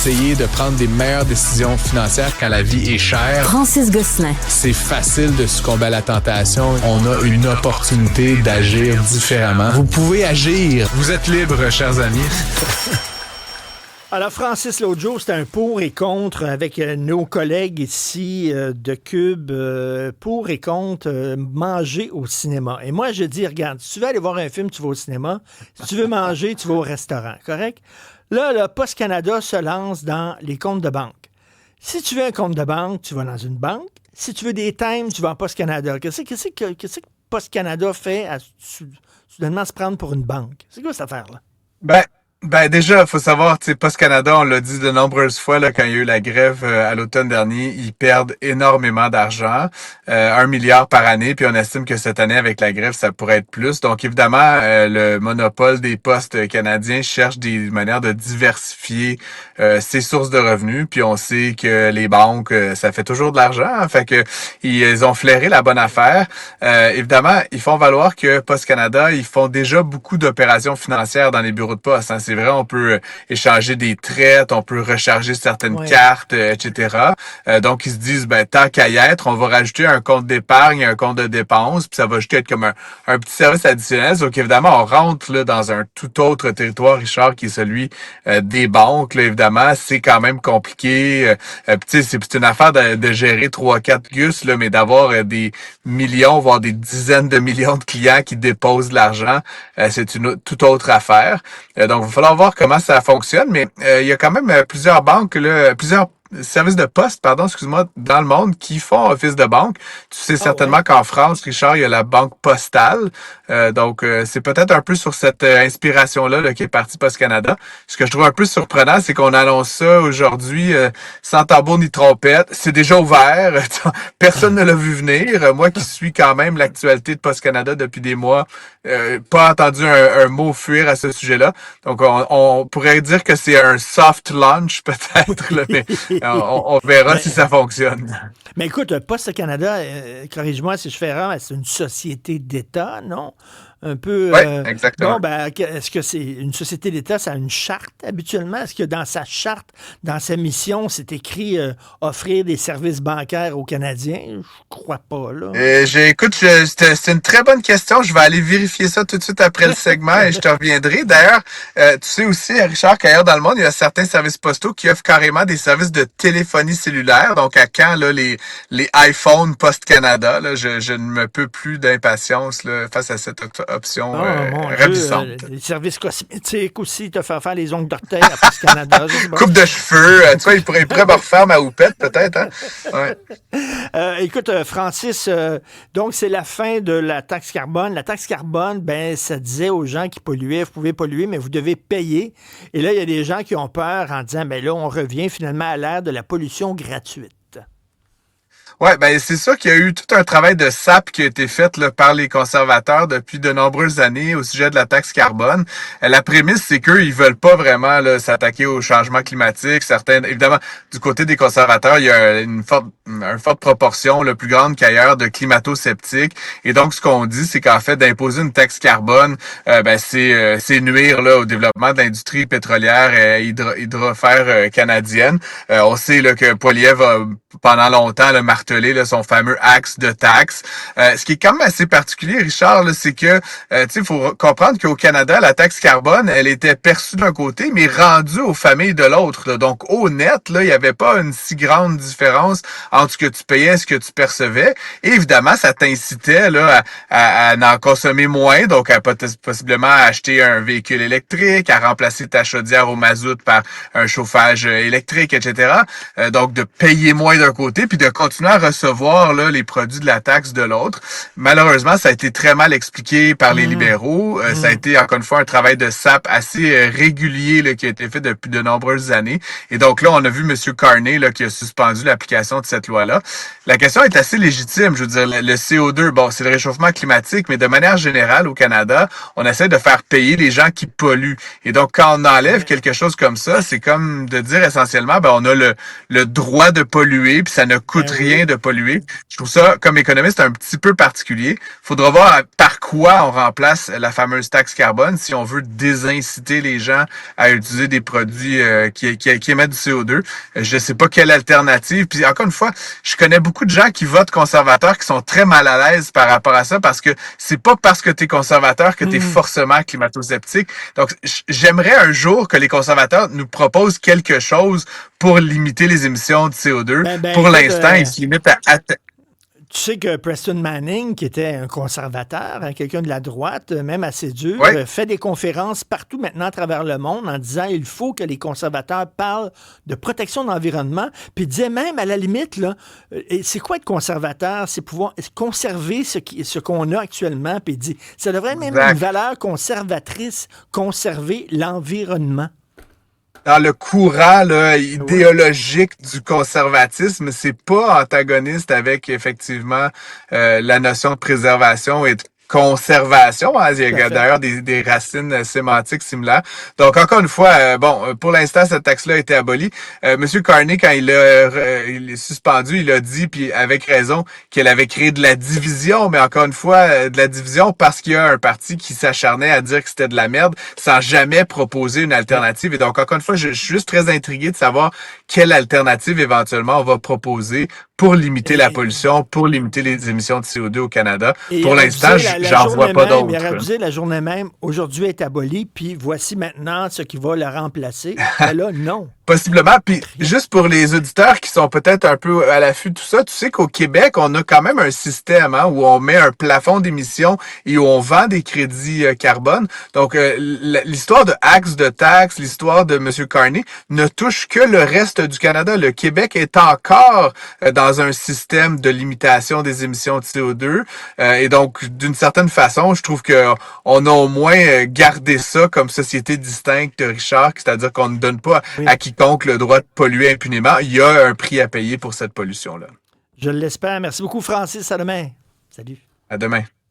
essayer de prendre des meilleures décisions financières quand la vie est chère. Francis Gosselin. C'est facile de succomber à la tentation. On a une opportunité d'agir différemment. Vous pouvez agir. Vous êtes libres, chers amis. Alors, Francis, l'autre jour, c'était un pour et contre avec nos collègues ici de Cube, pour et contre manger au cinéma. Et moi, je dis, regarde, si tu veux aller voir un film, tu vas au cinéma. Si tu veux manger, tu vas au restaurant, correct? Là, Post Canada se lance dans les comptes de banque. Si tu veux un compte de banque, tu vas dans une banque. Si tu veux des times, tu vas en Post Canada. Qu'est-ce que Post Canada fait à soudainement se prendre pour une banque? C'est quoi cette affaire-là? Ben déjà, faut savoir, tu sais, Post Canada, on l'a dit de nombreuses fois là, quand il y a eu la grève à l'automne dernier, ils perdent énormément d'argent, 1 milliard par année, puis on estime que cette année avec la grève, ça pourrait être plus. Donc évidemment, le monopole des postes canadiens cherche des manières de diversifier ses sources de revenus, puis on sait que les banques, ça fait toujours de l'argent, hein, fait que ils ont flairé la bonne affaire. Évidemment, ils font valoir que Post Canada, ils font déjà beaucoup d'opérations financières dans les bureaux de poste, hein. C'est vrai, on peut échanger des traites, on peut recharger certaines cartes, etc. Donc, ils se disent, tant qu'à y être, on va rajouter un compte d'épargne et un compte de dépenses, puis ça va juste être comme un petit service additionnel. Donc, évidemment, on rentre là, dans un tout autre territoire, Richard, qui est celui des banques. Là, évidemment, c'est quand même compliqué. C'est une affaire de gérer 3-4 gus, là, mais d'avoir des millions, voire des dizaines de millions de clients qui déposent de l'argent, c'est une toute autre affaire. Donc, il va falloir voir comment ça fonctionne, mais il y a quand même plusieurs banques, là, plusieurs services de poste, dans le monde qui font office de banque. Tu sais certainement qu'en France, Richard, il y a la banque postale. Donc, c'est peut-être un peu sur cette inspiration-là là, qui est parti Post Canada. Ce que je trouve un peu surprenant, c'est qu'on annonce ça aujourd'hui sans tambour ni trompette. C'est déjà ouvert. Personne ne l'a vu venir. Moi qui suis quand même l'actualité de Post Canada depuis des mois, pas entendu un mot fuir à ce sujet-là. Donc, on pourrait dire que c'est un soft launch peut-être, là, mais on verra si ça fonctionne. Mais écoute, Post Canada, corrige-moi si je fais erreur, c'est une société d'État, non? Un peu. Oui, exactement. Est-ce que c'est une société d'État, ça a une charte habituellement? Est-ce que dans sa charte, dans sa mission, c'est écrit offrir des services bancaires aux Canadiens? Je crois pas, là. C'est une très bonne question. Je vais aller vérifier ça tout de suite après le segment et je te reviendrai. D'ailleurs, tu sais aussi, Richard, qu'ailleurs dans le monde, il y a certains services postaux qui offrent carrément des services de téléphonie cellulaire. Donc, à quand là, les iPhones Post Canada? Là, je ne me peux plus d'impatience là, face à cette option ravissante. Les services cosmétiques aussi, te faire faire les ongles d'orteil à Post Canada. Coupe de cheveux, tu vois, il pourrait me refaire ma houppette peut-être. Hein? Ouais. Écoute, Francis, donc c'est la fin de la taxe carbone. La taxe carbone, ça disait aux gens qui polluaient, vous pouvez polluer, mais vous devez payer. Et là, il y a des gens qui ont peur en disant, là, on revient finalement à l'ère de la pollution gratuite. Ouais, c'est sûr qu'il y a eu tout un travail de sape qui a été fait là, par les conservateurs depuis de nombreuses années au sujet de la taxe carbone. La prémisse, c'est qu'eux, ils veulent pas vraiment là, s'attaquer au changement climatique. Évidemment, du côté des conservateurs, il y a une forte proportion, plus grande qu'ailleurs, de climato-sceptiques. Et donc, ce qu'on dit, c'est qu'en fait, d'imposer une taxe carbone, c'est nuire là au développement de l'industrie pétrolière et hydrofère canadienne. On sait là que Poilievre a pendant longtemps martelé là, son fameux axe de taxe. Ce qui est quand même assez particulier, Richard, là, c'est que il faut comprendre qu'au Canada, la taxe carbone, elle était perçue d'un côté, mais rendue aux familles de l'autre. Là. Donc, au net, là, il n'y avait pas une si grande différence entre ce que tu payais et ce que tu percevais. Et évidemment, ça t'incitait là à en consommer moins, donc à possiblement acheter un véhicule électrique, à remplacer ta chaudière au mazout par un chauffage électrique, etc. Donc, de payer moins d'un côté, puis de continuer à recevoir là, les produits de la taxe de l'autre. Malheureusement, ça a été très mal expliqué par les libéraux. Ça a été, encore une fois, un travail de sape assez régulier là, qui a été fait depuis de nombreuses années. Et donc là, on a vu M. Carney là, qui a suspendu l'application de cette loi-là. La question est assez légitime. Je veux dire, le CO2, c'est le réchauffement climatique, mais de manière générale, au Canada, on essaie de faire payer les gens qui polluent. Et donc, quand on enlève quelque chose comme ça, c'est comme de dire essentiellement, on a le droit de polluer, puis ça ne coûte rien rien de polluer. Je trouve ça, comme économiste, un petit peu particulier. Faudra voir par quoi on remplace la fameuse taxe carbone si on veut désinciter les gens à utiliser des produits qui émettent du CO2. Je ne sais pas quelle alternative. Puis encore une fois, je connais beaucoup de gens qui votent conservateurs qui sont très mal à l'aise par rapport à ça parce que c'est pas parce que tu es conservateur que tu es forcément climato-sceptique. Donc, j'aimerais un jour que les conservateurs nous proposent quelque chose pour limiter les émissions de CO2. Pour l'instant, ils se limitent à... Tu sais que Preston Manning, qui était un conservateur, hein, quelqu'un de la droite, même assez dur, fait des conférences partout maintenant à travers le monde en disant il faut que les conservateurs parlent de protection de l'environnement. Puis il disait même, à la limite, là, c'est quoi être conservateur? C'est pouvoir conserver ce qu'on a actuellement. Puis il dit, ça devrait être même une valeur conservatrice, conserver l'environnement. Dans le courant là, idéologique du conservatisme, c'est pas antagoniste avec effectivement la notion de préservation et de conservation. Hein. Il y a d'ailleurs des racines sémantiques similaires. Donc, encore une fois, pour l'instant, cette taxe-là a été abolie. Monsieur Carney, quand il est suspendu, il a dit, puis avec raison, qu'elle avait créé de la division, mais encore une fois, de la division parce qu'il y a un parti qui s'acharnait à dire que c'était de la merde sans jamais proposer une alternative. Et donc, encore une fois, je suis juste très intrigué de savoir quelle alternative éventuellement on va proposer pour limiter la pollution, pour limiter les émissions de CO2 au Canada. Pour l'instant, j'en vois pas d'autres. Il aurait dit la journée même, aujourd'hui est abolie, puis voici maintenant ce qui va la remplacer. Mais là, non. Possiblement. Puis juste pour les auditeurs qui sont peut-être un peu à l'affût de tout ça, tu sais qu'au Québec, on a quand même un système où on met un plafond d'émissions et où on vend des crédits carbone. Donc, l'histoire de Axe de taxe, l'histoire de M. Carney ne touche que le reste du Canada. Le Québec est encore dans un système de limitation des émissions de CO2. Et donc, d'une certaine façon, je trouve que on a au moins gardé ça comme société distincte, Richard, c'est-à-dire qu'on ne donne pas à quiconque le droit de polluer impunément. Il y a un prix à payer pour cette pollution-là. Je l'espère. Merci beaucoup, Francis. À demain. Salut. À demain.